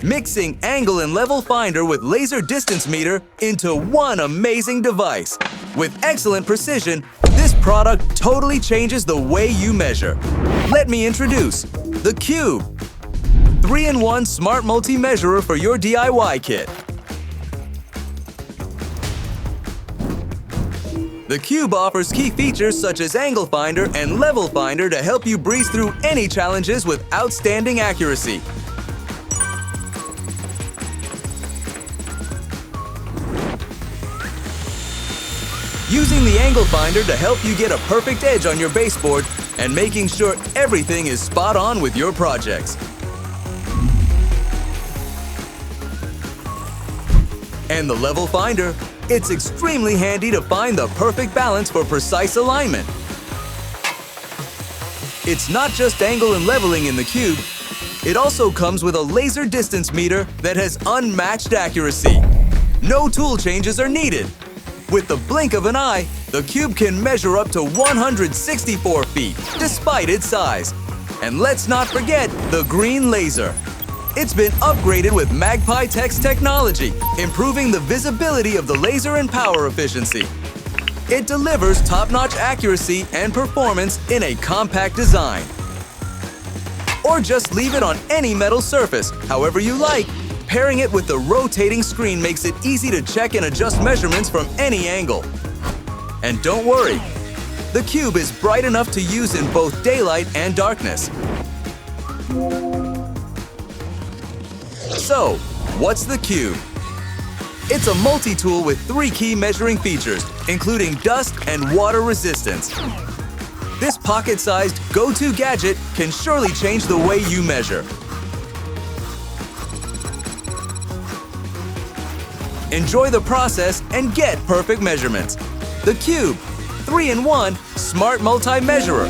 Mixing angle and level finder with laser distance meter into one amazing device. With excellent precision, this product totally changes the way you measure. Let me introduce the QUBE, 3-in-1 smart multi-measurer for your DIY kit. The QUBE offers key features such as angle finder and level finder to help you breeze through any challenges with outstanding accuracy. Using the angle finder to help you get a perfect edge on your baseboard and making sure everything is spot on with your projects. And the level finder, it's extremely handy to find the perfect balance for precise alignment. It's not just angle and leveling in the QUBE, it also comes with a laser distance meter that has unmatched accuracy. No tool changes are needed. With the blink of an eye, the QUBE can measure up to 164 feet, despite its size. And let's not forget the green laser. It's been upgraded with MagPi-Tech's technology, improving the visibility of the laser and power efficiency. It delivers top-notch accuracy and performance in a compact design. Or just leave it on any metal surface, however you like. Pairing it with the rotating screen makes it easy to check and adjust measurements from any angle. And don't worry, the QUBE is bright enough to use in both daylight and darkness. So, what's the QUBE? It's a multi-tool with 3 key measuring features, including dust and water resistance. This pocket-sized go-to gadget can surely change the way you measure. Enjoy the process and get perfect measurements. The QUBE, 3-in-1 smart multi-measurer.